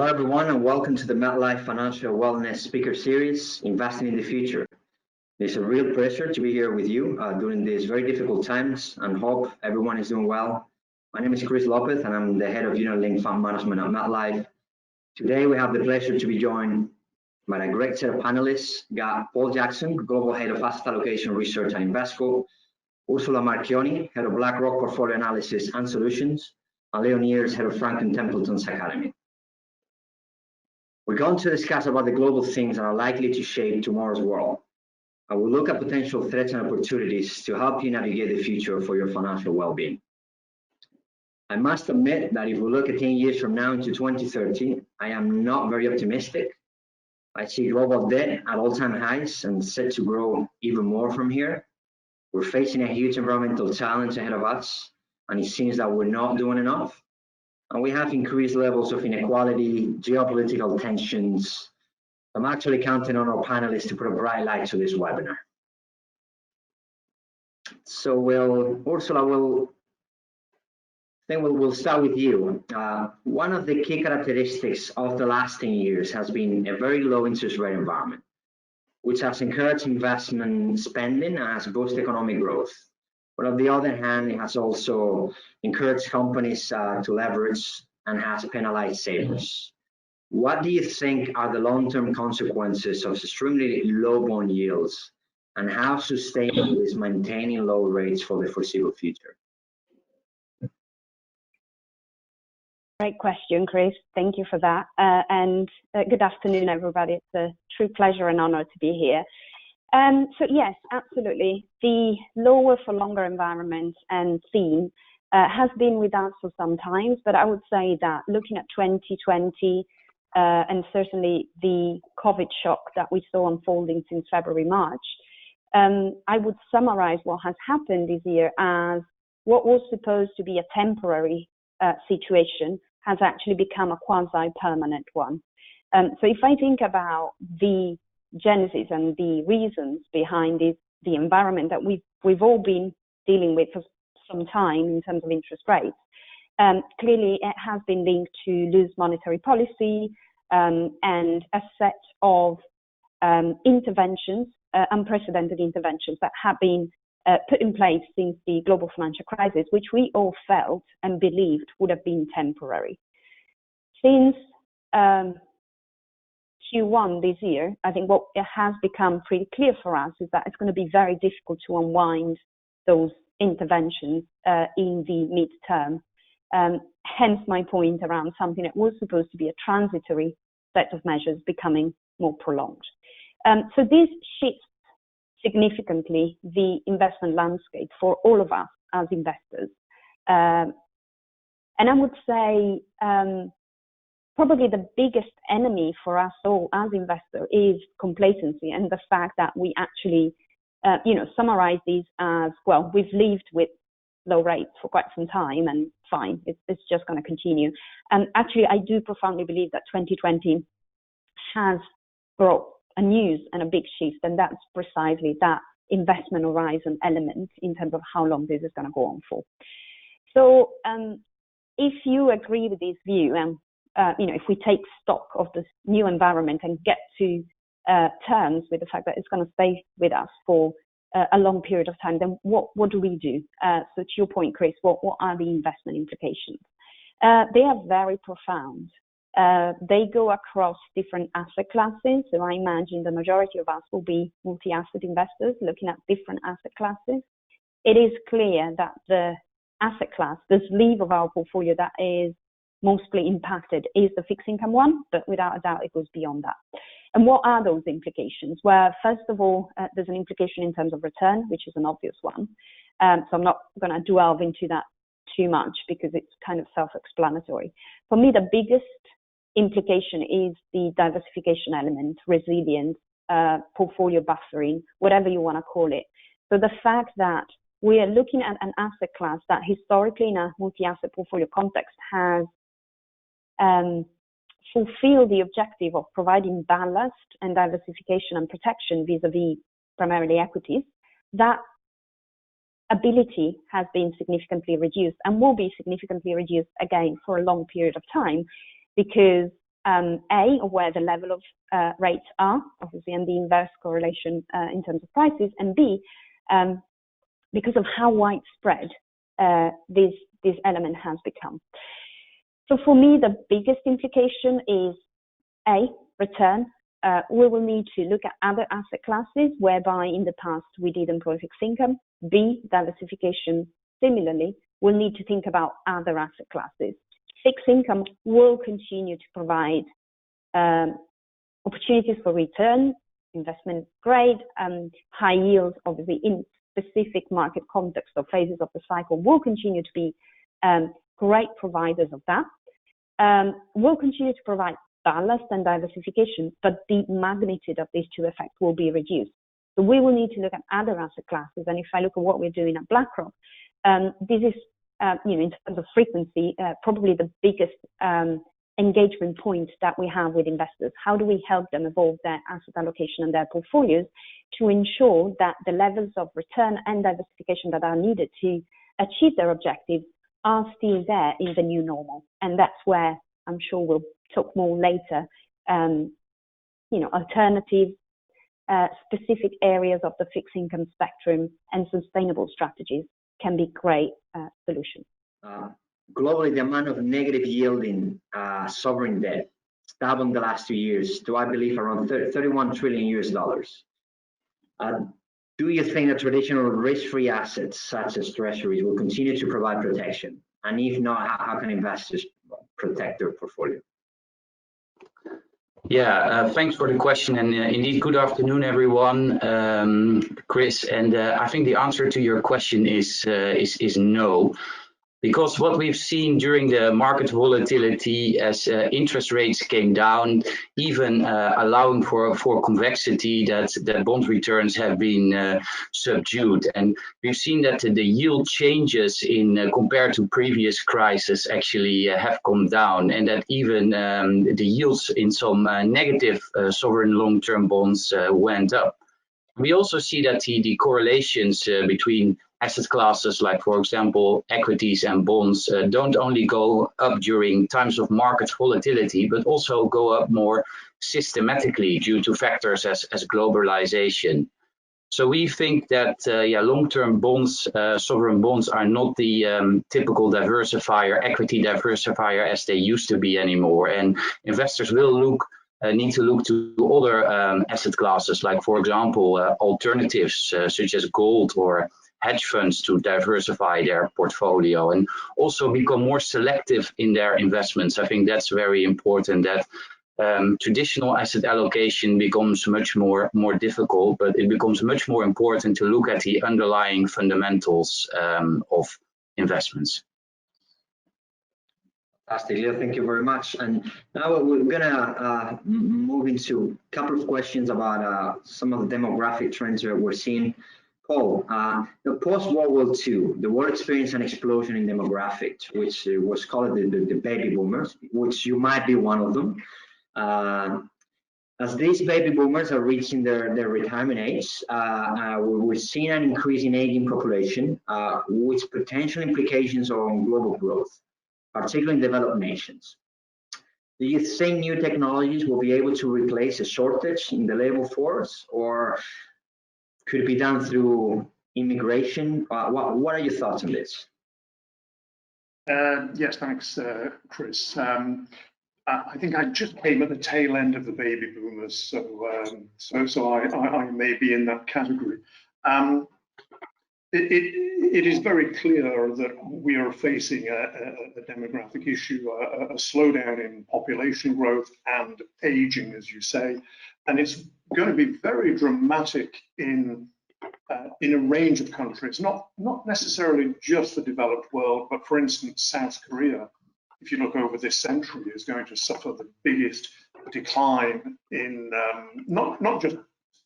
Hello, everyone, and welcome to the MetLife Financial Wellness Speaker Series, Investing in the Future. It's a real pleasure to be here with you during these very difficult times, and hope everyone is doing well. My name is Cris Lopez, and I'm the head of unit-linked fund management at MetLife. Today, we have the pleasure to be joined by a great set of panelists. We got Paul Jackson, Global Head of Asset Allocation Research at Invesco, Ursula Marchioni, Head of BlackRock Portfolio Analysis and Solutions, and Niers, Head of Franklin Templeton's Academy. We're going to discuss about the global things that are likely to shape tomorrow's world. I will look at potential threats and opportunities to help you navigate the future for your financial well-being. I must admit that if we look at 10 years from now into 2030, I am not very optimistic. I see global debt at all-time highs and set to grow even more from here. We're facing a huge environmental challenge ahead of us, and it seems that we're not doing enough. And we have increased levels of inequality, geopolitical tensions. I'm actually counting on our panelists to put a bright light to this webinar. So Ursula, we'll start with you. One of the key characteristics of the last 10 years has been a very low interest rate environment, which has encouraged investment spending and has boosted economic growth. But on the other hand, it has also encouraged companies to leverage and has penalized savers. What do you think are the long-term consequences of extremely low bond yields, and how sustainable is maintaining low rates for the foreseeable future? Great question, Chris. Thank you for that. And good afternoon, everybody. It's a true pleasure and honor to be here. So yes, absolutely. The lower for longer environment and theme has been with us for some time, but I would say that looking at 2020 and certainly the COVID shock that we saw unfolding since February, March, I would summarize what has happened this year as what was supposed to be a temporary situation has actually become a quasi-permanent one. So if I think about the genesis and the reasons behind the environment that we've all been dealing with for some time in terms of interest rates, clearly it has been linked to loose monetary policy and a set of interventions, unprecedented interventions that have been put in place since the global financial crisis, which we all felt and believed would have been temporary. Since Q1 this year, I think what it has become pretty clear for us is that it's going to be very difficult to unwind those interventions in the mid-term. Hence my point around something that was supposed to be a transitory set of measures becoming more prolonged. So this shifts significantly the investment landscape for all of us as investors. And I would say probably the biggest enemy for us all as investors is complacency, and the fact that we actually, summarize these as, well, we've lived with low rates for quite some time and fine, it's just going to continue. And actually, I do profoundly believe that 2020 has brought a news and a big shift, and that's precisely that investment horizon element in terms of how long this is going to go on for. So if you agree with this view, and if we take stock of this new environment and get to terms with the fact that it's going to stay with us for a long period of time, then what do we do? So to your point, Chris, what are the investment implications? They are very profound. They go across different asset classes. So I imagine the majority of us will be multi-asset investors looking at different asset classes. It is clear that the asset class, the sleeve of our portfolio that is mostly impacted is the fixed income one, but without a doubt, it goes beyond that. And what are those implications? Well, first of all, there's an implication in terms of return, which is an obvious one. So I'm not going to delve into that too much because it's kind of self-explanatory. For me, the biggest implication is the diversification element, resilience, portfolio buffering, whatever you want to call it. So the fact that we are looking at an asset class that historically in a multi-asset portfolio context has fulfilled the objective of providing ballast and diversification and protection vis-a-vis primarily equities, that ability has been significantly reduced and will be significantly reduced again for a long period of time, because A, of where the level of rates are, obviously, and the inverse correlation in terms of prices, and B, because of how widespread this element has become. So for me, the biggest implication is A, return. We will need to look at other asset classes whereby in the past we did employ fixed income. B, diversification. Similarly, we'll need to think about other asset classes. Fixed income will continue to provide opportunities for return, investment grade, high yields, obviously in specific market context or phases of the cycle will continue to be great providers of that. Will continue to provide ballast and diversification, but the magnitude of these two effects will be reduced. So we will need to look at other asset classes. And if I look at what we're doing at BlackRock, this is, in terms of frequency, probably the biggest engagement point that we have with investors. How do we help them evolve their asset allocation and their portfolios to ensure that the levels of return and diversification that are needed to achieve their objectives are still there in the new normal? And that's where I'm sure we'll talk more later. Alternative, specific areas of the fixed income spectrum and sustainable strategies can be great solutions. Globally, the amount of negative yielding sovereign debt doubled in the last 2 years to, I believe, around 31 trillion US dollars. Do you think that traditional risk-free assets such as treasuries will continue to provide protection? And if not, how can investors protect their portfolio? Yeah, thanks for the question, and indeed, good afternoon, everyone, Chris. And I think the answer to your question is no. Because what we've seen during the market volatility as interest rates came down, even allowing for convexity, that bond returns have been subdued. And we've seen that the yield changes in compared to previous crises actually have come down, and that even the yields in some negative sovereign long-term bonds went up. We also see that the correlations between asset classes like, for example, equities and bonds don't only go up during times of market volatility, but also go up more systematically due to factors as globalization. So we think that long-term bonds, sovereign bonds, are not the typical diversifier, equity diversifier as they used to be anymore. And investors will need to look to other asset classes, like, for example, alternatives such as gold or hedge funds to diversify their portfolio, and also become more selective in their investments. I think that's very important, that traditional asset allocation becomes much more difficult, but it becomes much more important to look at the underlying fundamentals of investments. Fantastic, Leo, thank you very much. And now we're gonna move into a couple of questions about some of the demographic trends that we're seeing. Paul, the post-World War II, the world experienced an explosion in demographics, which was called the baby boomers, which you might be one of them. As these baby boomers are reaching their retirement age, we're seeing an increase in aging population, with potential implications on global growth, particularly in developed nations. Do you think new technologies will be able to replace a shortage in the labor force, or could it be done through immigration? What are your thoughts on this? Yes, thanks, Chris. I think I just came at the tail end of the baby boomers, so I may be in that category. It is very clear that we are facing a demographic issue, a slowdown in population growth and aging, as you say, and it's going to be very dramatic in a range of countries, not necessarily just the developed world, but for instance, South Korea, if you look over this century, is going to suffer the biggest decline in not just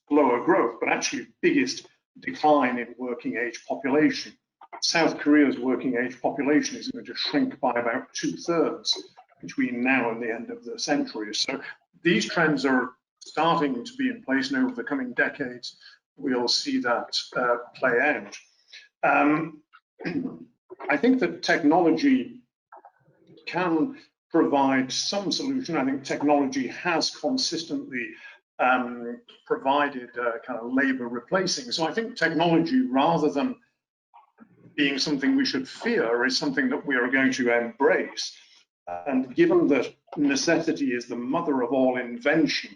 lower growth, but actually biggest decline in working age population. South Korea's working age population is going to shrink by about 2/3 between now and the end of the century. So these trends are starting to be in place, and over the coming decades, we'll see that play out. I think that technology can provide some solution. I think technology has consistently provided kind of labor replacing. So I think technology, rather than being something we should fear, is something that we are going to embrace. And given that necessity is the mother of all invention,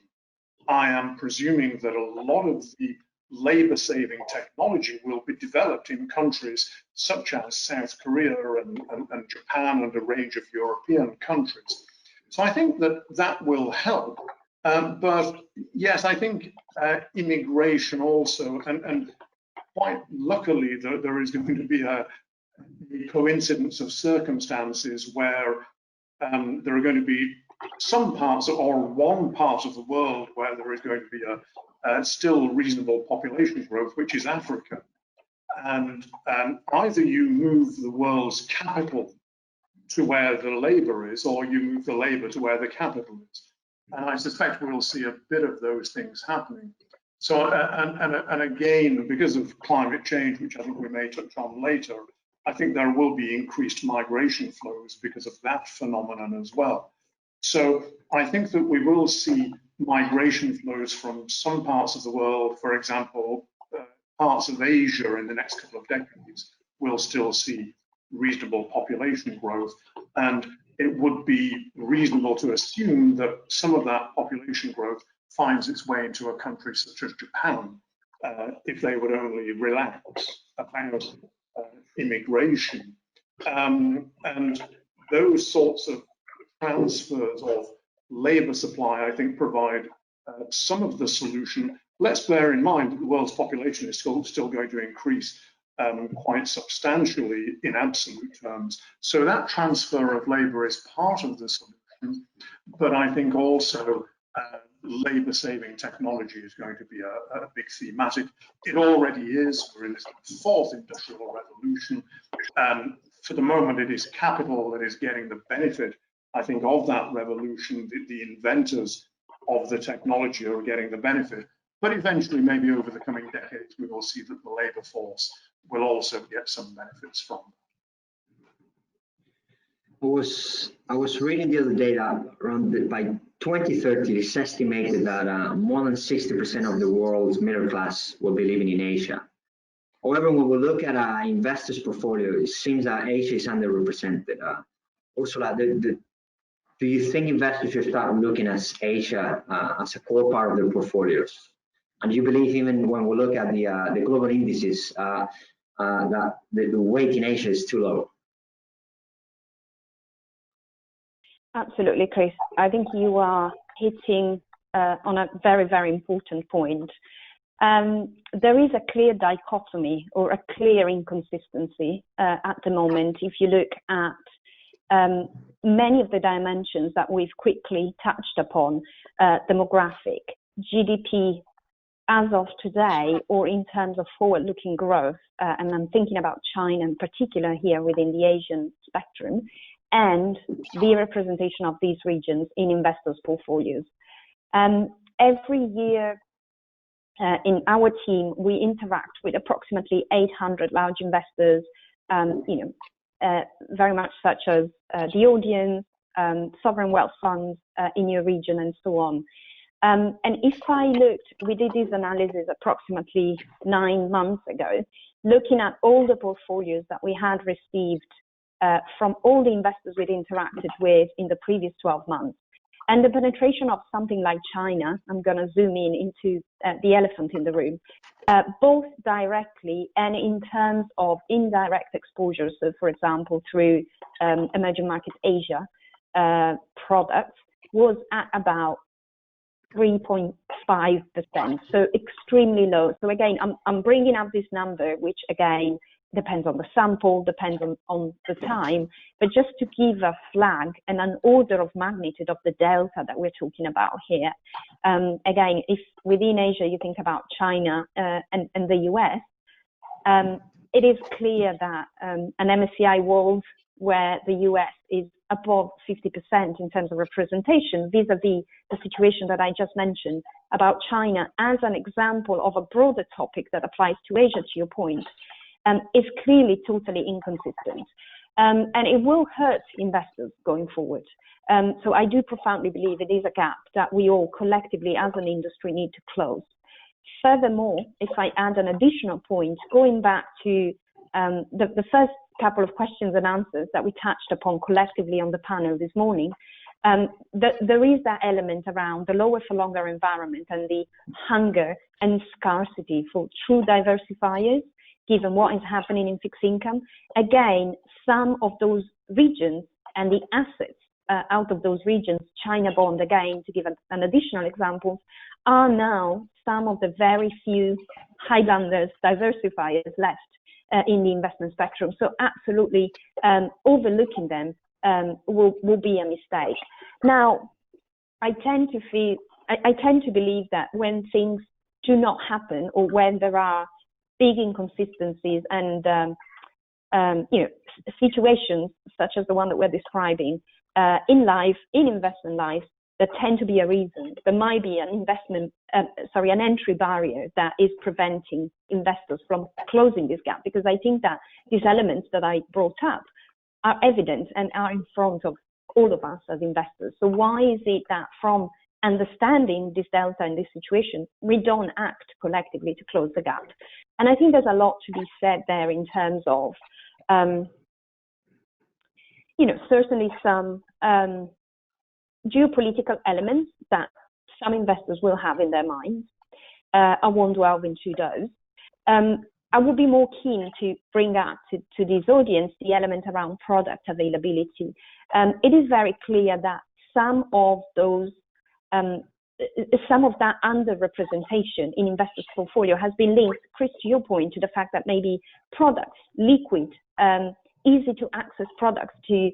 I am presuming that a lot of the labor-saving technology will be developed in countries such as South Korea and Japan and a range of European countries. So I think that that will help. But yes, I think immigration also, and quite luckily there is going to be a coincidence of circumstances where there are going to be some parts or one part of the world where there is going to be a still reasonable population growth, which is Africa. And either you move the world's capital to where the labor is, or you move the labor to where the capital is. And I suspect we'll see a bit of those things happening. So, and again, because of climate change, which I think we may touch on later, I think there will be increased migration flows because of that phenomenon as well. So I think that we will see migration flows from some parts of the world, for example, parts of Asia in the next couple of decades will still see reasonable population growth. And it would be reasonable to assume that some of that population growth finds its way into a country such as Japan, if they would only relax about immigration. And those sorts of transfers of labor supply, I think, provide some of the solution. Let's bear in mind that the world's population is still going to increase quite substantially in absolute terms. So that transfer of labor is part of the solution, but I think also labor-saving technology is going to be a big thematic. It already is. We're in this fourth industrial revolution. For the moment, it is capital that is getting the benefit, I think, of that revolution. The inventors of the technology are getting the benefit. But eventually, maybe over the coming decades, we will see that the labor force will also get some benefits from that. I was reading the other day that by 2030, it's estimated that more than 60% of the world's middle class will be living in Asia. However, when we look at our investors' portfolio, it seems that Asia is underrepresented. Ursula, do you think investors should start looking at Asia as a core part of their portfolios? And do you believe, even when we look at the global indices, that the weight in Asia is too low? Absolutely, Chris. I think you are hitting on a very, very important point. There is a clear dichotomy or a clear inconsistency at the moment if you look at many of the dimensions that we've quickly touched upon, demographic, GDP as of today, or in terms of forward-looking growth, and I'm thinking about China in particular here within the Asian spectrum, and the representation of these regions in investors' portfolios. Every year in our team, we interact with approximately 800 large investors, very much such as the audience, sovereign wealth funds in your region, and so on. And if I looked, we did this analysis approximately 9 months ago, looking at all the portfolios that we had received from all the investors we'd interacted with in the previous 12 months. And the penetration of something like China, I'm going to zoom in into the elephant in the room, both directly and in terms of indirect exposure. So, for example, through emerging market Asia products, was at about 3.5%, so extremely low. So again, I'm bringing up this number, which again depends on the sample, depends on the time, but just to give a flag and an order of magnitude of the delta that we're talking about here. Again, if within Asia you think about China and the US, it is clear that an MSCI World where the US is above 50% in terms of representation vis-a-vis the situation that I just mentioned about China as an example of a broader topic that applies to Asia, to your point, is clearly totally inconsistent. And it will hurt investors going forward. So I do profoundly believe it is a gap that we all collectively as an industry need to close. Furthermore, if I add an additional point, going back to the first couple of questions and answers that we touched upon collectively on the panel this morning, there is that element around the lower for longer environment and the hunger and scarcity for true diversifiers, given what is happening in fixed income. Again, some of those regions and the assets out of those regions, China bond again, to give an additional example, are now some of the very few Highlanders diversifiers left in the investment spectrum. So absolutely overlooking them will be a mistake. Now, I tend to believe that when things do not happen, or when there are big inconsistencies and situations such as the one that we're describing in life, in investment life, there tend to be a reason. There might be an an entry barrier that is preventing investors from closing this gap, because I think that these elements that I brought up are evident and are in front of all of us as investors. So why is it that from understanding this delta and this situation, we don't act collectively to close the gap? And I think there's a lot to be said there in terms of, certainly some geopolitical elements that some investors will have in their minds. I won't delve into those. I would be more keen to bring up to this audience the element around product availability. It is very clear that some of that underrepresentation in investors' portfolio has been linked, Chris, to your point, to the fact that maybe products, liquid, easy to access products to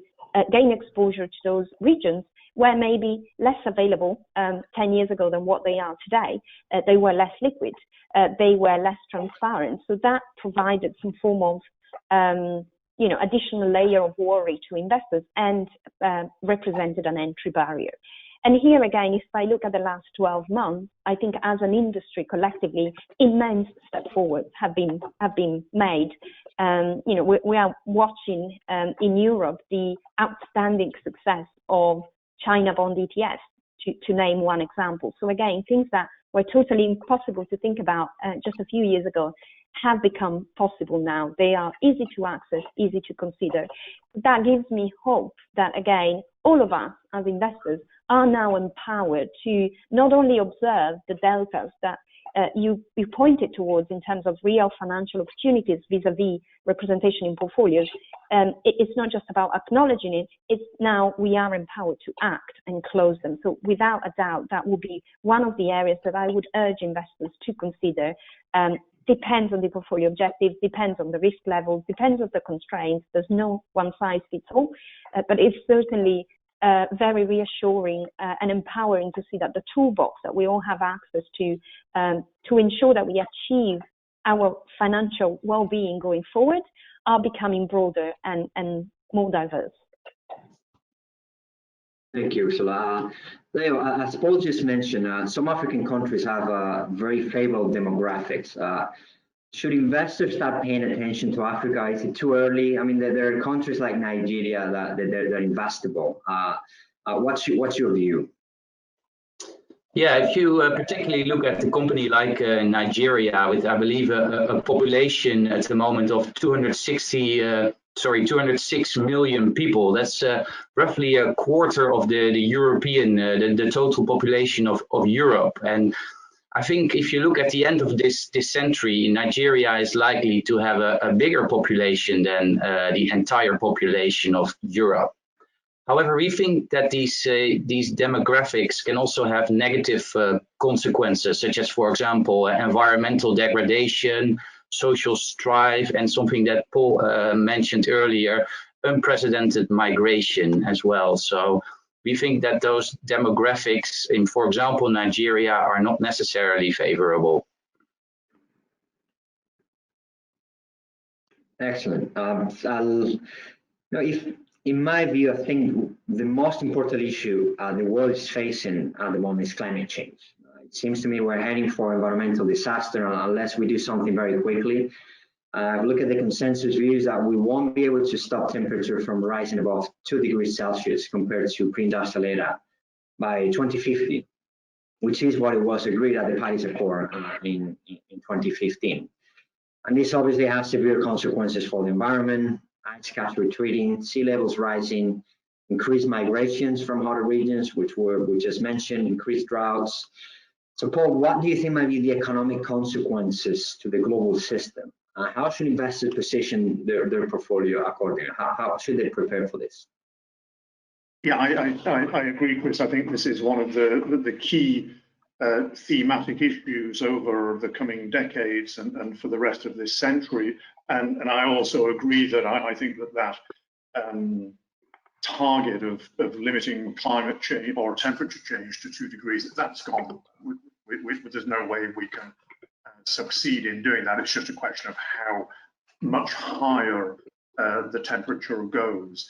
gain exposure to those regions were maybe less available 10 years ago than what they are today. They were less liquid, they were less transparent. So that provided some form of additional layer of worry to investors and represented an entry barrier. And here again, if I look at the last 12 months, I think as an industry collectively, immense steps forward have been made. We are watching in Europe the outstanding success of China bond ETFs, to name one example. So again, things that were totally impossible to think about just a few years ago have become possible now. They are easy to access, easy to consider. That gives me hope that, again, all of us as investors are now empowered to not only observe the deltas that you pointed towards in terms of real financial opportunities vis-a-vis representation in portfolios. It's not just about acknowledging it, it's now we are empowered to act and close them. So without a doubt, that will be one of the areas that I would urge investors to consider. Depends on the portfolio objectives, depends on the risk levels, depends on the constraints. There's no one size fits all, but it's certainly very reassuring and empowering to see that the toolbox that we all have access to ensure that we achieve our financial well-being going forward are becoming broader and more diverse. Thank you, Ursula. Leo, as Paul just mentioned, some African countries have very favorable demographics. Should investors start paying attention to Africa? Is it too early? I mean, there are countries like Nigeria that they're investable. What's your view? Yeah, if you particularly look at a company like Nigeria, with I believe a population at the moment of 206 million people, that's roughly a quarter of the European, the total population of Europe. And I think if you look at the end of this century, Nigeria is likely to have a bigger population than the entire population of Europe. However, we think that these demographics can also have negative consequences, such as, for example, environmental degradation, social strife, and something that Paul mentioned earlier, unprecedented migration as well. So we think that those demographics in, for example, Nigeria are not necessarily favorable. Excellent. In my view, I think the most important issue the world is facing at the moment is climate change. It seems to me we're heading for environmental disaster unless we do something very quickly. Look at the consensus views that we won't be able to stop temperature from rising above 2 degrees Celsius compared to pre-industrial era by 2050, which is what it was agreed at the Paris Accord in 2015. And this obviously has severe consequences for the environment, ice caps retreating, sea levels rising, increased migrations from hotter regions, which we just mentioned, increased droughts. So Paul, what do you think might be the economic consequences to the global system? How should investors position their portfolio accordingly? How should they prepare for this? Yeah, I agree, Chris. I think this is one of the key thematic issues over the coming decades and for the rest of this century. And I also agree that I think that target of limiting climate change or temperature change to 2 degrees, that's gone. There's no way we can succeed in doing that. It's just a question of how much higher the temperature goes.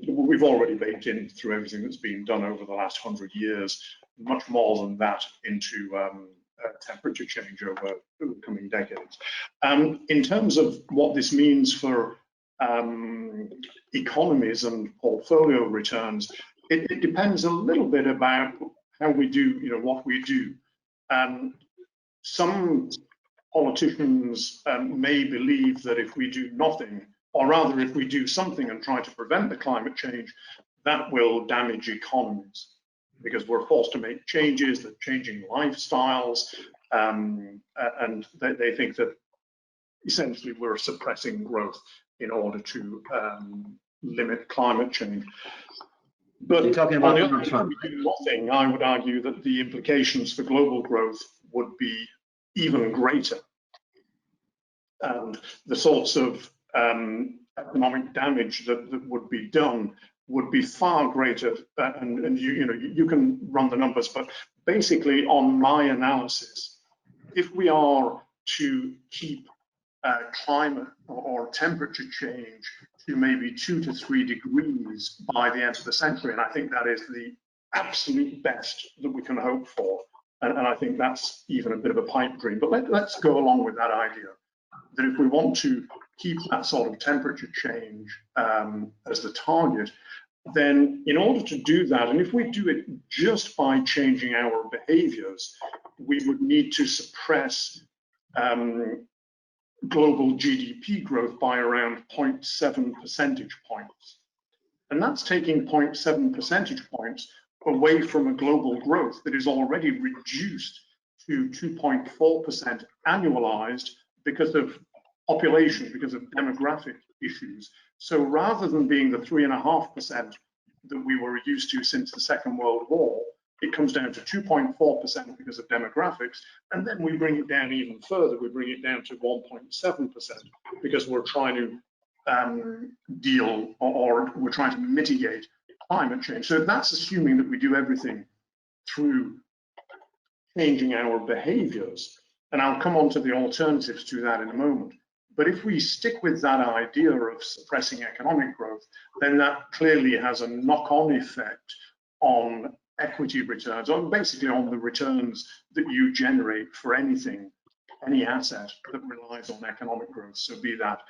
We've already baked in through everything that's been done over the last 100 years, much more than that into temperature change over the coming decades. In terms of what this means for economies and portfolio returns, it depends a little bit about how we do, what we do. Some politicians may believe that if we do nothing, or rather if we do something and try to prevent the climate change, that will damage economies because we're forced to make changes, that changing lifestyles, and they think that essentially we're suppressing growth in order to limit climate change. But you're talking about on the other hand, if we do nothing, I would argue that the implications for global growth would be even greater. And the sorts of economic damage that would be done would be far greater. And you can run the numbers, but basically on my analysis, if we are to keep climate or temperature change to maybe 2 to 3 degrees by the end of the century, and I think that is the absolute best that we can hope for, and I think that's even a bit of a pipe dream, but let's go along with that idea, that if we want to keep that sort of temperature change as the target, then in order to do that, and if we do it just by changing our behaviors, we would need to suppress global GDP growth by around 0.7 percentage points. And that's taking 0.7 percentage points away from a global growth that is already reduced to 2.4% annualized because of population, because of demographic issues. So rather than being the 3.5% that we were used to since the Second World War, it comes down to 2.4% because of demographics, and then we bring it down even further. We bring it down to 1.7% because we're trying to deal or we're trying to mitigate climate change. So that's assuming that we do everything through changing our behaviors. And I'll come on to the alternatives to that in a moment. But if we stick with that idea of suppressing economic growth, then that clearly has a knock-on effect on equity returns, or basically on the returns that you generate for anything, any asset that relies on economic growth. So be that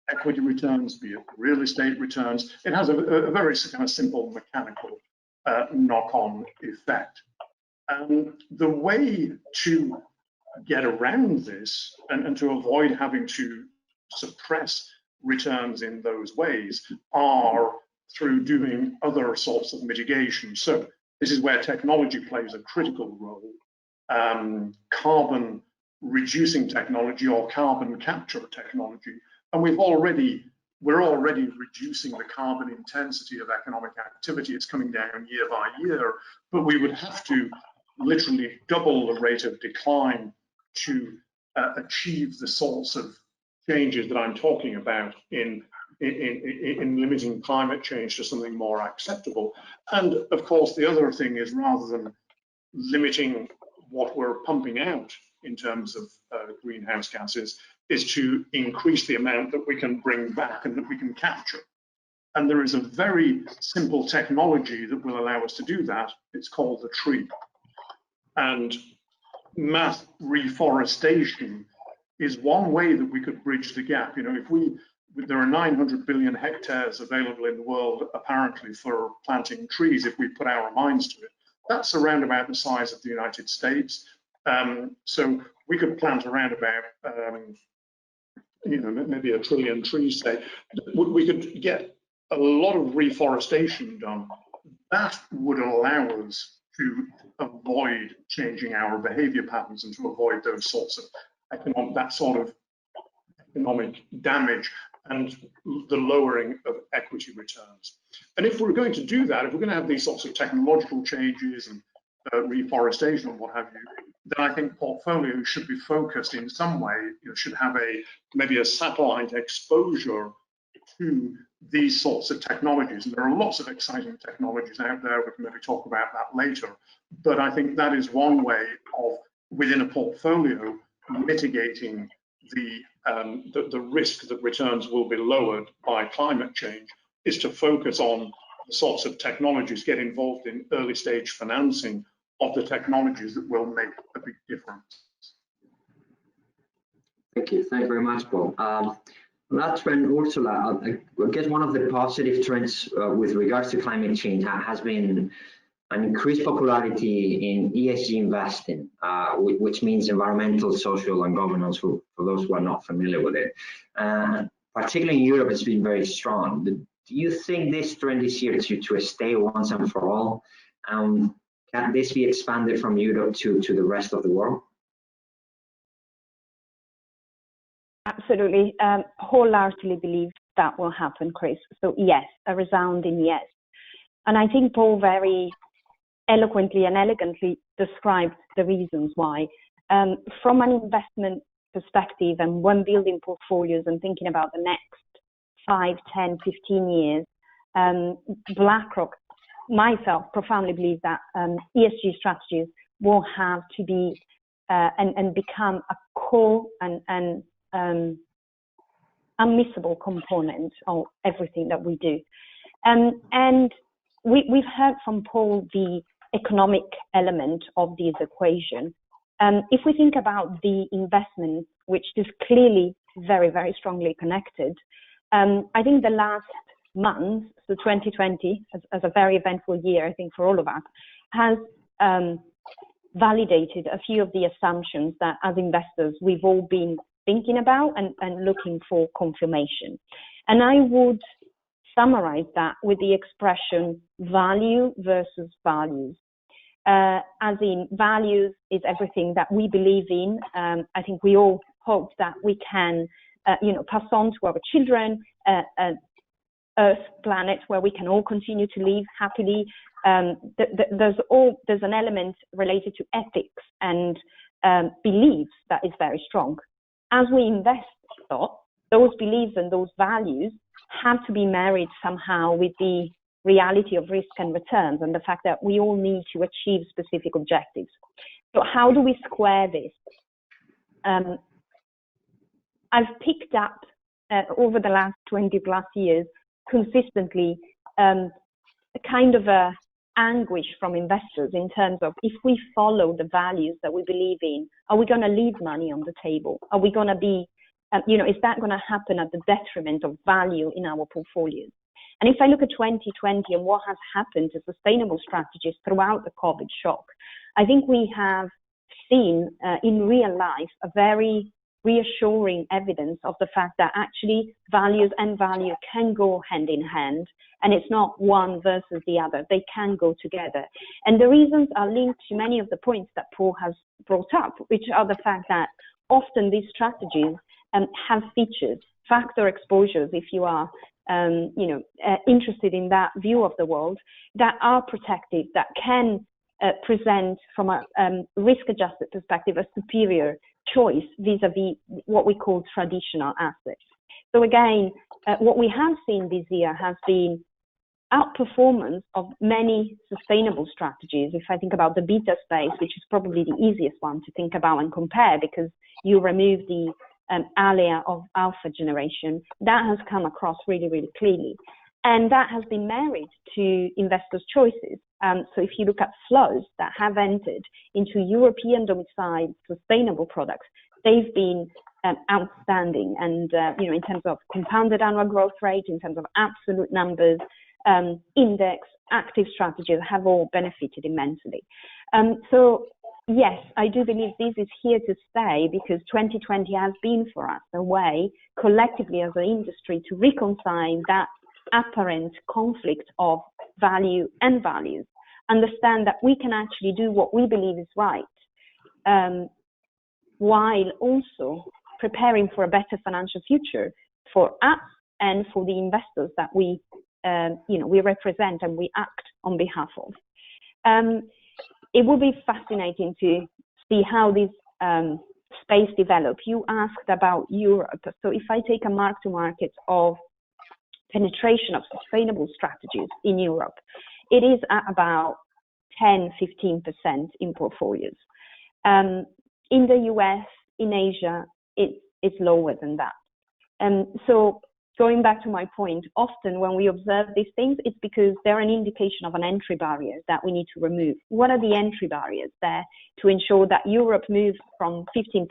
equity returns, be it real estate returns, it has a very kind of simple mechanical knock-on effect. The way to get around this and to avoid having to suppress returns in those ways are through doing other sorts of mitigation. So this is where technology plays a critical role. Carbon reducing technology or carbon capture technology. And we're already reducing the carbon intensity of economic activity. It's coming down year by year, but we would have to literally double the rate of decline to achieve the sorts of changes that I'm talking about in limiting climate change to something more acceptable. And of course, the other thing is, rather than limiting what we're pumping out in terms of greenhouse gases, is to increase the amount that we can bring back and that we can capture. And there is a very simple technology that will allow us to do that. It's called the tree. And mass reforestation is one way that we could bridge the gap. You know, there are 900 billion hectares available in the world, apparently, for planting trees if we put our minds to it. That's around about the size of the United States. So we could plant around about, you know, maybe 1 trillion trees, say. We could get a lot of reforestation done. That would allow us to avoid changing our behavior patterns and to avoid those sorts of economic damage and the lowering of equity returns. And if we're going to do that, if we're going to have these sorts of technological changes and reforestation and what have you, then I think portfolios should be focused in some way, you know, should have maybe a satellite exposure to these sorts of technologies. And there are lots of exciting technologies out there. We can maybe talk about that later. But I think that is one way of, within a portfolio, mitigating the risk that returns will be lowered by climate change, is to focus on the sorts of technologies, get involved in early stage financing of the technologies that will make a big difference. Thank you. Thank you very much, Paul. That trend, Ursula, I guess one of the positive trends with regards to climate change has been an increased popularity in ESG investing, which means environmental, social, and governance, for those who are not familiar with it. Particularly in Europe, it's been very strong. Do you think this trend is here to stay once and for all? Can this be expanded from Europe to the rest of the world? Absolutely. Wholeheartedly believe that will happen, Chris. So yes, a resounding yes. And I think Paul very eloquently and elegantly described the reasons why. From an investment perspective, and when building portfolios and thinking about the next 5, 10, 15 years, BlackRock, myself, profoundly believe that ESG strategies will have to be and become a core and unmissable component of everything that we do. And we've heard from Paul the economic element of this equation. If we think about the investment, which is clearly very, very strongly connected, I think the last month, so 2020, as a very eventful year, I think for all of us, has validated a few of the assumptions that as investors we've all been thinking about and looking for confirmation. And I would summarize that with the expression value versus values. As in, values is everything that we believe in. I think we all hope that we can, pass on to our children an Earth planet where we can all continue to live happily. There's an element related to ethics and beliefs that is very strong. As we invest, though, those beliefs and those values have to be married somehow with the reality of risk and returns and the fact that we all need to achieve specific objectives. So how do we square this? I've picked up over the last 20 plus years consistently a kind of a anguish from investors in terms of, if we follow the values that we believe in, are we going to leave money on the table? Are we going to be, is that going to happen at the detriment of value in our portfolios? And if I look at 2020 and what has happened to sustainable strategies throughout the COVID shock, I think we have seen in real life a very reassuring evidence of the fact that actually values and value can go hand in hand, and it's not one versus the other. They can go together. And the reasons are linked to many of the points that Paul has brought up, which are the fact that often these strategies have features, factor exposures, if you are interested in that view of the world, that are protective, that can present from a risk-adjusted perspective a superior choice vis-a-vis what we call traditional assets. So again, what we have seen this year has been outperformance of many sustainable strategies. If I think about the beta space, which is probably the easiest one to think about and compare because you remove the alea of alpha generation, that has come across really, really clearly. And that has been married to investors' choices. So if you look at flows that have entered into European domiciled sustainable products, they've been outstanding, and in terms of compounded annual growth rate, in terms of absolute numbers, index, active strategies have all benefited immensely. So yes, I do believe this is here to stay, because 2020 has been for us a way collectively as an industry to reconcile that apparent conflict of value and values, understand that we can actually do what we believe is right, while also preparing for a better financial future for us and for the investors that we represent and we act on behalf of. It will be fascinating to see how this space develops. You asked about Europe. So if I take a mark-to-market of penetration of sustainable strategies in Europe, it is at about 10-15% in portfolios. In the US, in Asia, it's lower than that. So going back to my point, often when we observe these things, it's because they're an indication of an entry barrier that we need to remove. What are the entry barriers there to ensure that Europe moves from 15%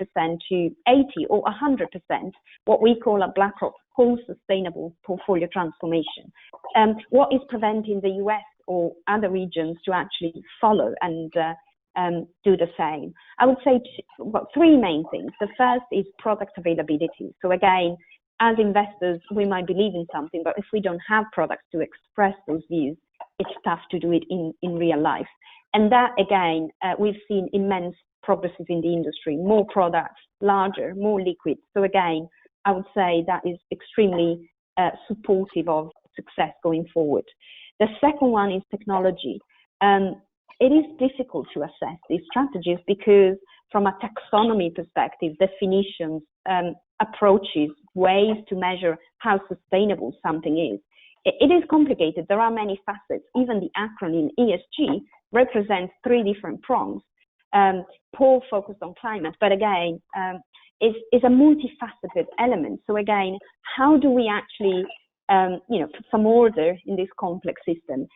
to 80 or 100%, what we call a BlackRock whole sustainable portfolio transformation? What is preventing the US or other regions to actually follow and do the same? I would say three main things. The first is product availability. So again, as investors, we might believe in something, but if we don't have products to express those views, it's tough to do it in real life. And that, again, we've seen immense progresses in the industry, more products, larger, more liquid. So again, I would say that is extremely supportive of success going forward. The second one is technology. It is difficult to assess these strategies because from a taxonomy perspective, definitions, approaches, ways to measure how sustainable something is, it is complicated. There are many facets. Even the acronym ESG represents three different prongs. Paul focused on climate, but again, is a multifaceted element. So again, how do we actually put some order in this complex system?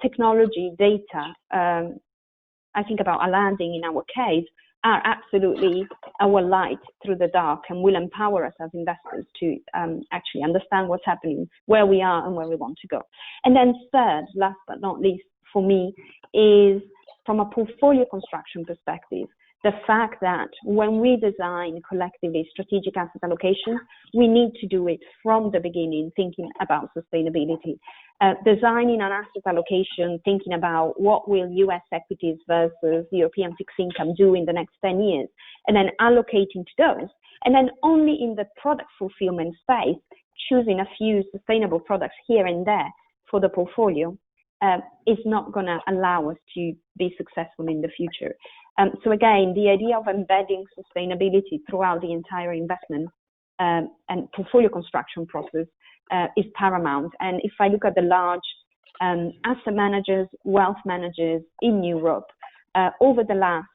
Technology, data, I think about Aladdin in our case, are absolutely our light through the dark and will empower us as investors to actually understand what's happening, where we are and where we want to go. And then third, last but not least for me, is from a portfolio construction perspective, the fact that when we design collectively strategic asset allocation, we need to do it from the beginning, thinking about sustainability. Designing an asset allocation, thinking about what will US equities versus European fixed income do in the next 10 years, and then allocating to those. And then only in the product fulfillment space, choosing a few sustainable products here and there for the portfolio is not going to allow us to be successful in the future. So again, the idea of embedding sustainability throughout the entire investment and portfolio construction process is paramount. And if I look at the large asset managers, wealth managers in Europe, over the last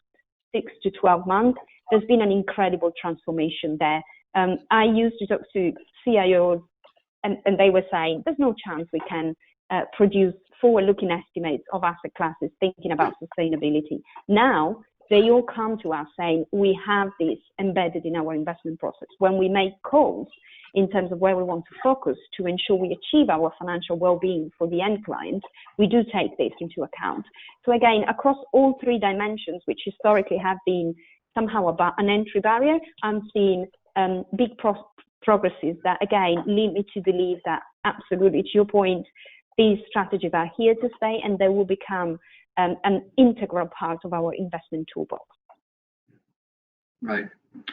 6 to 12 months, there's been an incredible transformation there. I used to talk to CIOs and they were saying, there's no chance we can produce forward-looking estimates of asset classes thinking about sustainability. Now, they all come to us saying, we have this embedded in our investment process. When we make calls in terms of where we want to focus to ensure we achieve our financial well-being for the end client, we do take this into account. So again, across all three dimensions, which historically have been somehow about an entry barrier, I'm seeing big progresses that, again, lead me to believe that absolutely, to your point, these strategies are here to stay and they will become an integral part of our investment toolbox. Right. I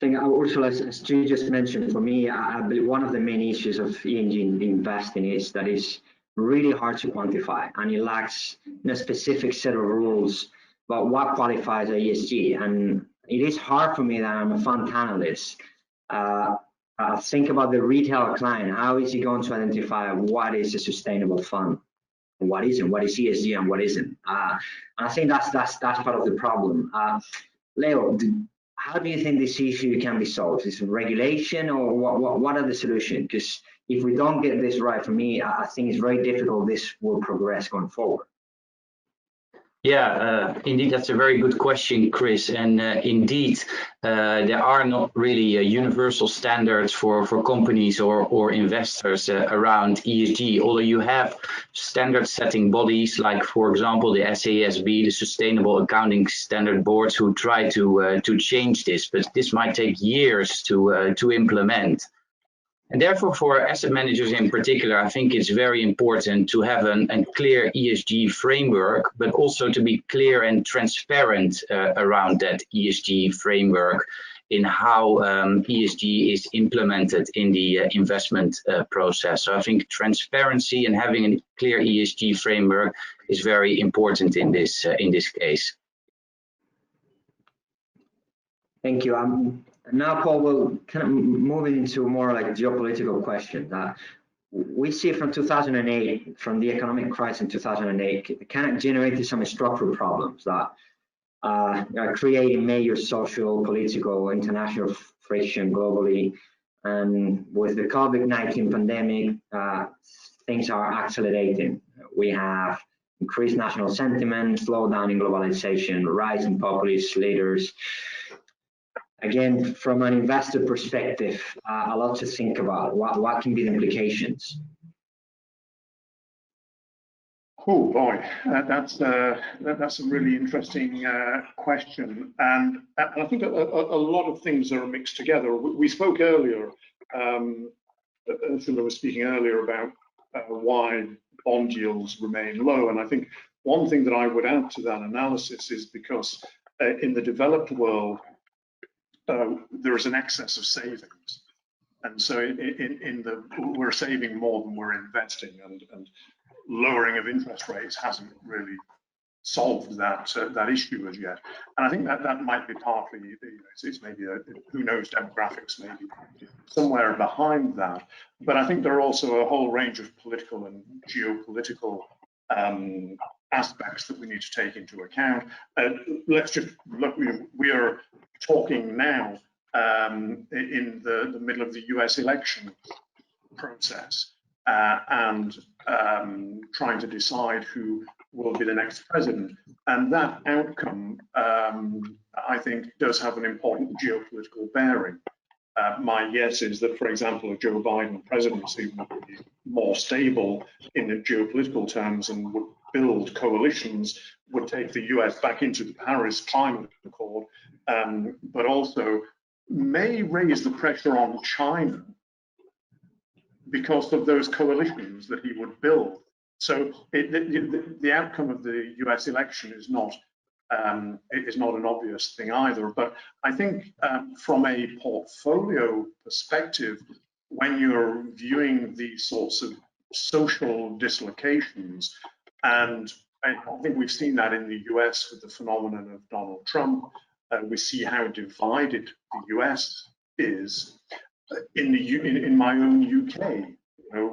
think, Ursula, as you just mentioned, for me, I believe one of the main issues of ESG investing is that it's really hard to quantify and it lacks a specific set of rules about what qualifies as ESG. And it is hard for me that I'm a fund analyst. Think about the retail client. How is he going to identify what is a sustainable fund? What isn't? What is ESG and what isn't? And I think that's part of the problem. Leo, how do you think this issue can be solved? Is it regulation or what are the solutions? Because if we don't get this right, for me, I think it's very difficult this will progress going forward. Yeah, indeed, that's a very good question, Chris. And indeed, there are not really universal standards for companies or investors around ESG, although you have standard setting bodies like, for example, the SASB, the Sustainable Accounting Standard Boards, who try to change this, but this might take years to implement. And therefore, for asset managers in particular, I think it's very important to have a clear ESG framework, but also to be clear and transparent around that ESG framework in how ESG is implemented in the investment process. So I think transparency and having a clear ESG framework is very important in this case. Thank you. Now, Paul, we'll kind of moving into more like geopolitical question. We see from 2008, from the economic crisis in 2008, it kind of generated some structural problems that are creating major social, political, international friction globally. And with the COVID-19 pandemic, things are accelerating. We have increased national sentiment, slowdown in globalization, rise in populist leaders. Again, from an investor perspective, a lot to think about. What can be the implications? Oh boy, that's a really interesting question, and I think a lot of things are mixed together. We spoke earlier. Ursula was speaking earlier about why bond yields remain low, and I think one thing that I would add to that analysis is because in the developed world, there is an excess of savings, and so we're saving more than we're investing, and lowering of interest rates hasn't really solved that issue as yet. And I think that might be partly, it's maybe who knows, demographics maybe somewhere behind that. But I think there are also a whole range of political and geopolitical aspects that we need to take into account. Let's just look, we are talking now in the middle of the US election process and trying to decide who will be the next president. And that outcome, I think, does have an important geopolitical bearing. My guess is that, for example, a Joe Biden presidency would be more stable in the geopolitical terms and would build coalitions, would take the US back into the Paris Climate Accord, but also may raise the pressure on China because of those coalitions that he would build. So the outcome of the US election is not an obvious thing either. But I think from a portfolio perspective, when you're viewing these sorts of social dislocations, and I think we've seen that in the US with the phenomenon of Donald Trump, we see how divided the US is. In my own UK,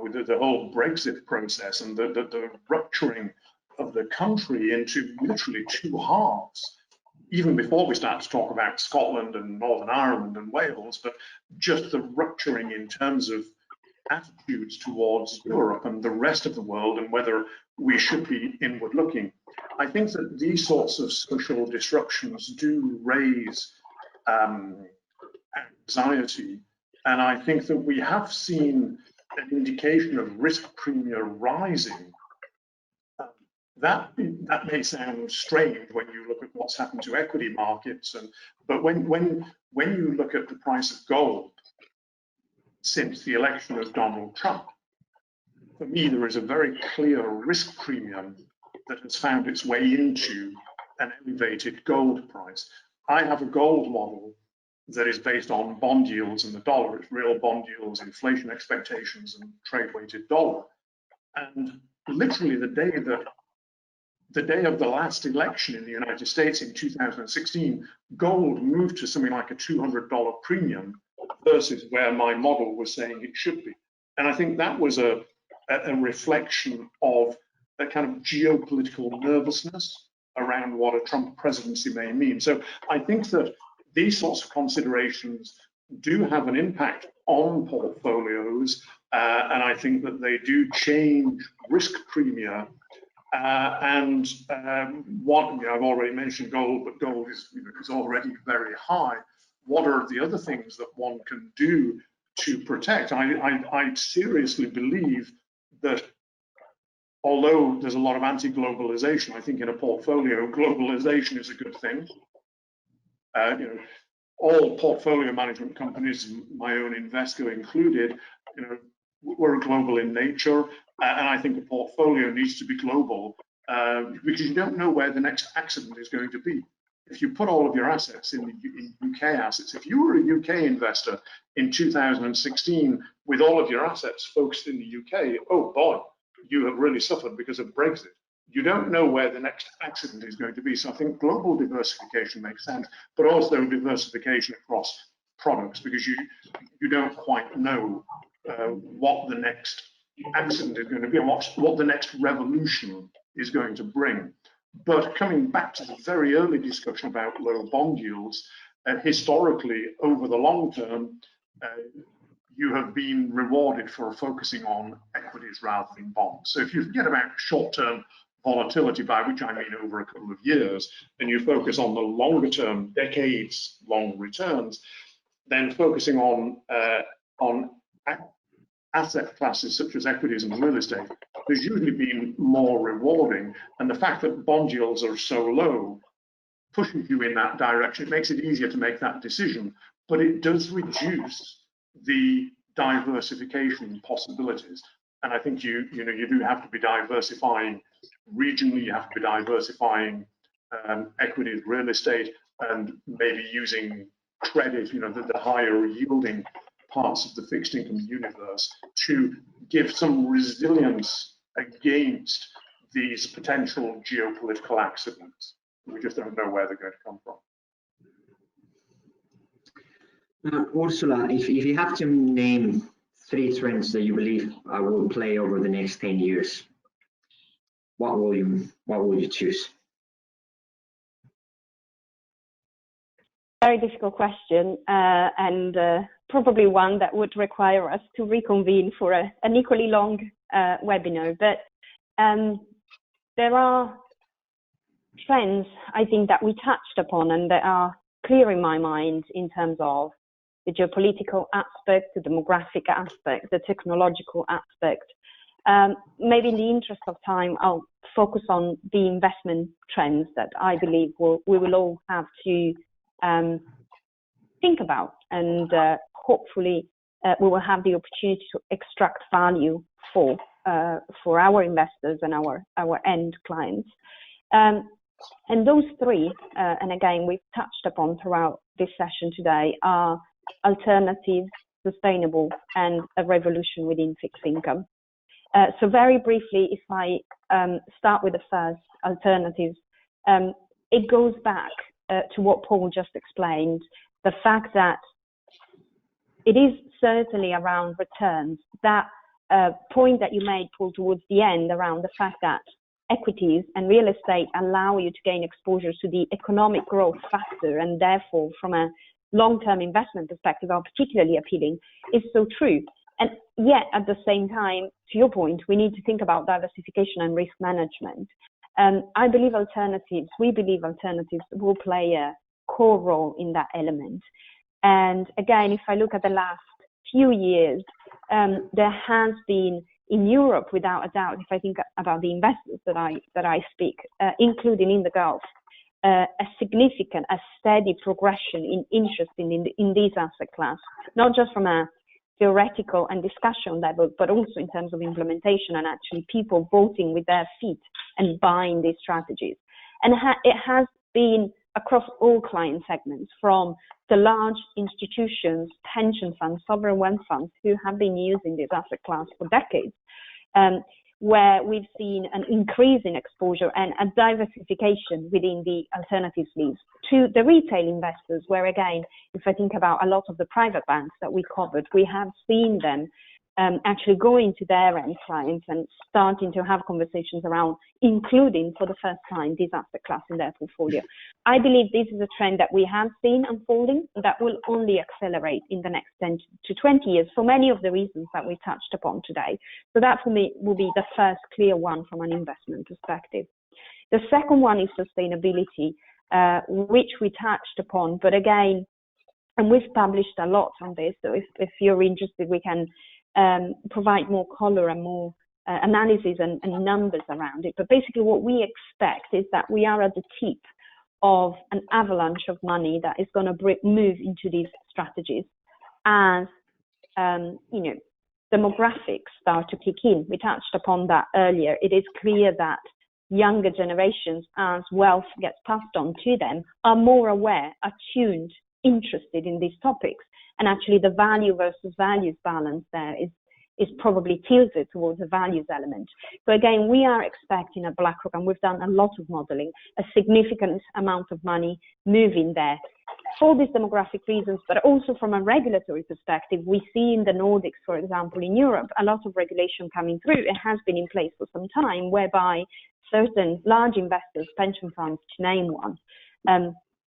with the whole Brexit process and the rupturing of the country into literally two halves, even before we start to talk about Scotland and Northern Ireland and Wales, but just the rupturing in terms of attitudes towards Europe and the rest of the world and whether we should be inward looking. I think that these sorts of social disruptions do raise anxiety, and I think that we have seen an indication of risk premium rising. That may sound strange when you look at what's happened to equity markets, but when you look at the price of gold since the election of Donald Trump, for me there is a very clear risk premium that has found its way into an elevated gold price. I have a gold model that is based on bond yields and the dollar. It's real bond yields, inflation expectations, and trade-weighted dollar. And literally the day of the last election in the United States in 2016, gold moved to something like a $200 premium versus where my model was saying it should be. And I think that was a reflection of a kind of geopolitical nervousness around what a Trump presidency may mean. So I think that these sorts of considerations do have an impact on portfolios, and I think that they do change risk premia I've already mentioned gold, but gold is already very high. What are the other things that one can do to protect? I seriously believe that although there's a lot of anti-globalization, I think in a portfolio, globalization is a good thing. All portfolio management companies, my own Invesco included, we're global in nature, and I think a portfolio needs to be global because you don't know where the next accident is going to be. If you put all of your assets in UK assets, if you were a UK investor in 2016 with all of your assets focused in the UK, oh boy, you have really suffered because of Brexit. You don't know where the next accident is going to be. So I think global diversification makes sense, but also diversification across products, because you don't quite know what the next accident is going to be and what the next revolution is going to bring. But coming back to the very early discussion about low bond yields, historically, over the long term, you have been rewarded for focusing on equities rather than bonds. So if you forget about short-term volatility, by which I mean over a couple of years, and you focus on the longer term, decades-long returns, then focusing on asset classes such as equities and real estate has usually been more rewarding. And the fact that bond yields are so low pushes you in that direction. It makes it easier to make that decision, but it does reduce the diversification possibilities. And I think you do have to be diversifying regionally. You have to be diversifying equities, real estate, and maybe using credit, the higher yielding parts of the fixed income universe to give some resilience against these potential geopolitical accidents. We just don't know where they're going to come from. Ursula, if you have to name 3 trends that you believe will play over the next 10 years, what will you choose? Very difficult question, and probably one that would require us to reconvene for an equally long webinar. But there are trends, I think, that we touched upon and that are clear in my mind in terms of the geopolitical aspect, the demographic aspect, the technological aspect. Maybe in the interest of time, I'll focus on the investment trends that I believe we will all have to think about, and hopefully we will have the opportunity to extract value for our investors and our end clients. And those 3, and again, we've touched upon throughout this session today, are alternative, sustainable, and a revolution within fixed income. So very briefly, if I start with the first, alternatives, it goes back to what Paul just explained, the fact that it is certainly around returns. That point that you made, Paul, towards the end around the fact that equities and real estate allow you to gain exposure to the economic growth faster, and therefore from a long-term investment perspective are particularly appealing, is so true. And yet at the same time, to your point, we need to think about diversification and risk management. We believe alternatives will play a core role in that element. And again, if I look at the last few years, there has been in Europe, without a doubt, if I think about the investors that I speak, including in the Gulf, a significant, a steady progression in interest in these asset class, not just from a theoretical and discussion level, but also in terms of implementation and actually people voting with their feet and buying these strategies. And it has been across all client segments, from the large institutions, pension funds, sovereign wealth funds, who have been using this asset class for decades, where we've seen an increase in exposure and a diversification within the alternatives leads, to the retail investors, where again, if I think about a lot of the private banks that we covered, we have seen them actually going to their end clients and starting to have conversations around including for the first time this asset class in their portfolio. I believe this is a trend that we have seen unfolding that will only accelerate in the next 10 to 20 years for many of the reasons that we touched upon today. So that for me will be the first clear one from an investment perspective. The second one is sustainability, which we touched upon, but again, and we've published a lot on this, so if you're interested, we can provide more color and more analysis and numbers around it. But basically what we expect is that we are at the tip of an avalanche of money that is going to move into these strategies as demographics start to kick in. We touched upon that earlier. It is clear that younger generations, as wealth gets passed on to them, are more aware, attuned, interested in these topics, and actually the value versus values balance there is probably tilted towards a values element. So again, we are expecting at BlackRock, and we've done a lot of modeling, a significant amount of money moving there for these demographic reasons, but also from a regulatory perspective. We see in the Nordics, for example, in Europe, a lot of regulation coming through. It has been in place for some time, whereby certain large investors, pension funds to name one,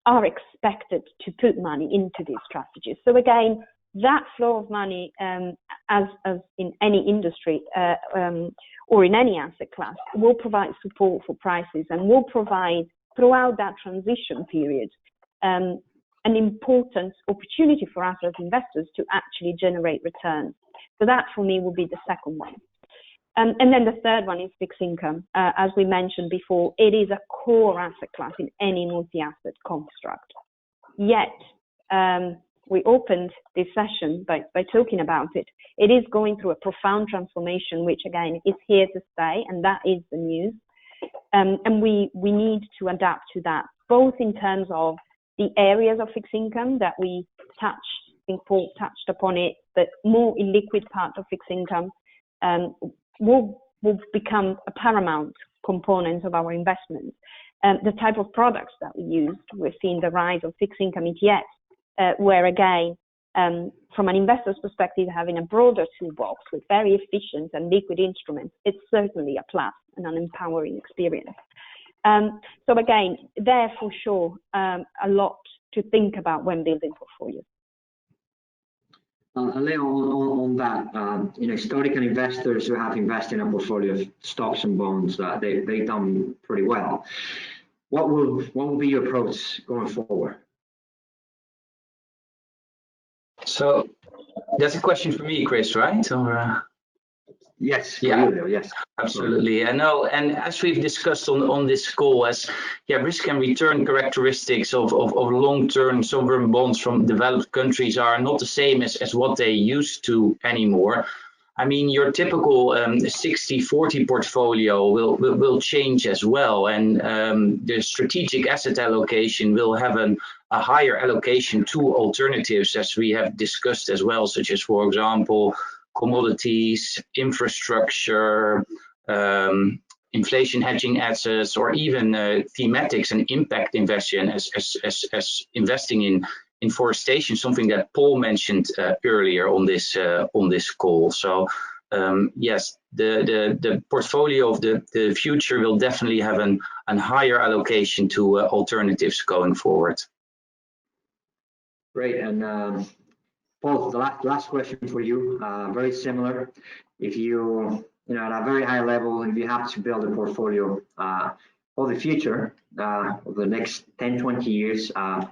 are expected to put money into these strategies. So again, that flow of money, as in any industry or in any asset class, will provide support for prices and will provide, throughout that transition period, an important opportunity for us as investors to actually generate returns. So that for me will be the second one. And then the third one is fixed income. As we mentioned before, it is a core asset class in any multi-asset construct. Yet, we opened this session by talking about it. It is going through a profound transformation, which again is here to stay, and that is the news. And we need to adapt to that, both in terms of the areas of fixed income that we touched, I think Paul touched upon it, the more illiquid part of fixed income will become a paramount component of our investments. The type of products that we use, we're seeing the rise of fixed income ETFs, where again, from an investor's perspective, having a broader toolbox with very efficient and liquid instruments, it's certainly a plus and an empowering experience. So again, there for sure, a lot to think about when building portfolios. Leo, on that, historical investors who have invested in a portfolio of stocks and bonds, they've done pretty well. What will be your approach going forward? So that's a question for me, Chris, right? Or yes, yeah, you, yes, absolutely. I know, and as we've discussed on this call, as risk and return characteristics of long-term sovereign bonds from developed countries are not the same as what they used to anymore. I mean, your typical 60-40 portfolio will change as well, and the strategic asset allocation will have a higher allocation to alternatives, as we have discussed as well, such as, for example, commodities, infrastructure, inflation hedging assets, or even thematics and impact investing as investing in forestation, something that Paul mentioned earlier on this call. So yes, the portfolio of the future will definitely have a higher allocation to alternatives going forward. Great, and Paul, the last question for you, very similar. If you at a very high level, if you have to build a portfolio for the future, of the next 10, 20 years, how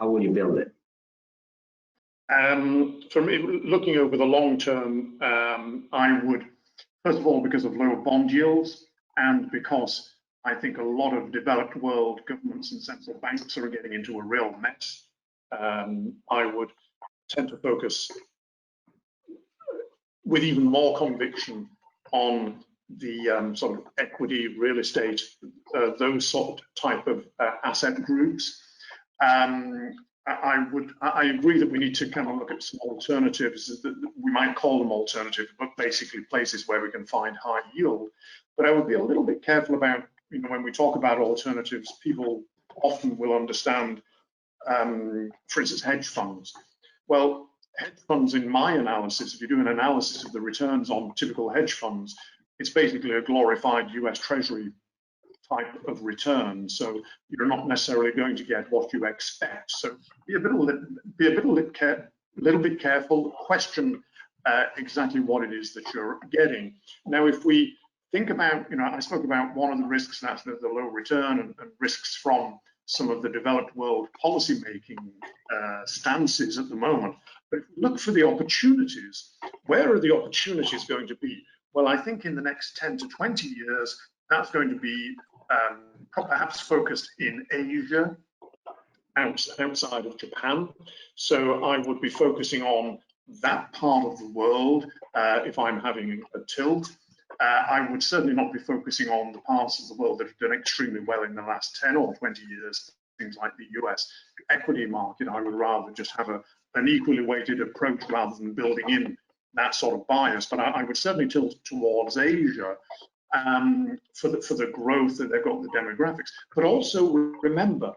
will you build it? For me, looking over the long term, I would, first of all, because of lower bond yields, and because I think a lot of developed world governments and central banks are getting into a real mess, I would tend to focus with even more conviction on the sort of equity, real estate, those sort of type of asset groups. I agree that we need to kind of look at some alternatives. We might call them alternative, but basically places where we can find high yield. But I would be a little bit careful about, when we talk about alternatives, people often will understand, for instance, hedge funds. Well, hedge funds, in my analysis, if you do an analysis of the returns on typical hedge funds, it's basically a glorified US Treasury type of return. So you're not necessarily going to get what you expect. So be a little bit careful, question exactly what it is that you're getting. Now, if we think about, I spoke about one of the risks, that's the low return and risks from some of the developed world policy-making stances at the moment. But if we look for the opportunities, where are the opportunities going to be? Well, I think in the next 10 to 20 years, that's going to be perhaps focused in Asia, outside of Japan. So I would be focusing on that part of the world if I'm having a tilt. I would certainly not be focusing on the parts of the world that have done extremely well in the last 10 or 20 years, things like the US equity market. I would rather just have an equally weighted approach rather than building in that sort of bias. But I would certainly tilt towards Asia for the growth that they've got, the demographics. But also remember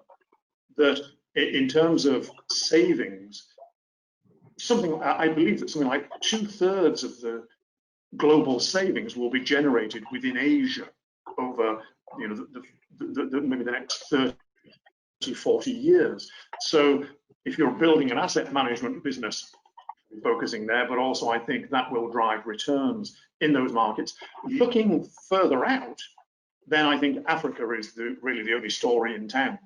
that in terms of savings, I believe that something like 2/3 of the global savings will be generated within Asia over maybe the next 30, 40 years. So if you're building an asset management business, focusing there, but also I think that will drive returns in those markets. Looking further out, then I think Africa is really the only story in town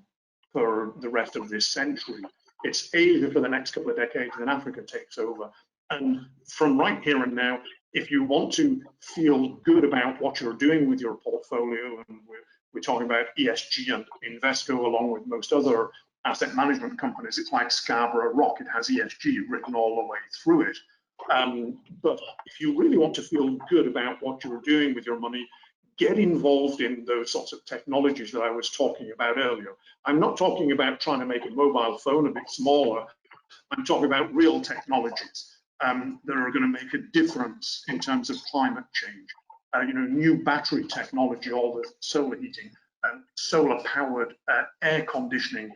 for the rest of this century. It's Asia for the next couple of decades, and Africa takes over. And from right here and now, if you want to feel good about what you're doing with your portfolio, and we're talking about ESG and Invesco along with most other asset management companies, it's like Scarborough Rock. It has ESG written all the way through it. But if you really want to feel good about what you're doing with your money, get involved in those sorts of technologies that I was talking about earlier. I'm not talking about trying to make a mobile phone a bit smaller. I'm talking about real technologies that are going to make a difference in terms of climate change. New battery technology, all the solar heating, solar-powered air conditioning,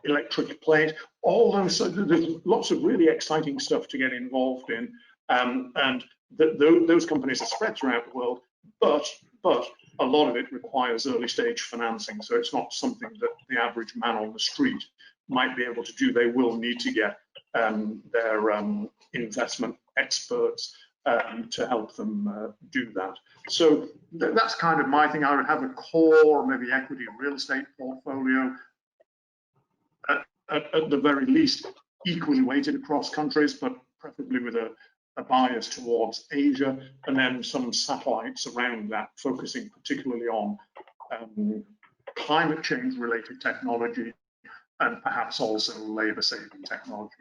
electric plate, all those. So there's lots of really exciting stuff to get involved in, and those companies are spread throughout the world. But a lot of it requires early-stage financing, so it's not something that the average man on the street might be able to do. They will need to get their investment experts to help them do that. So that's kind of my thing. I would have a core, maybe equity real estate portfolio, at the very least, equally weighted across countries, but preferably with a bias towards Asia, and then some satellites around that, focusing particularly on climate change related technology and perhaps also labor saving technology.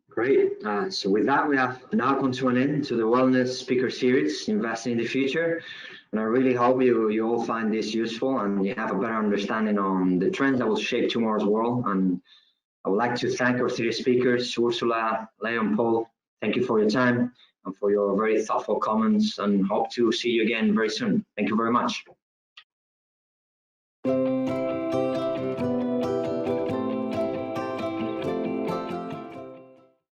Great. So with that, we have now come to an end to the Wellness Speaker Series, Investing in the Future. And I really hope you all find this useful and you have a better understanding on the trends that will shape tomorrow's world. And I would like to thank our three speakers, Ursula, Leon, Paul. Thank you for your time and for your very thoughtful comments, and hope to see you again very soon. Thank you very much.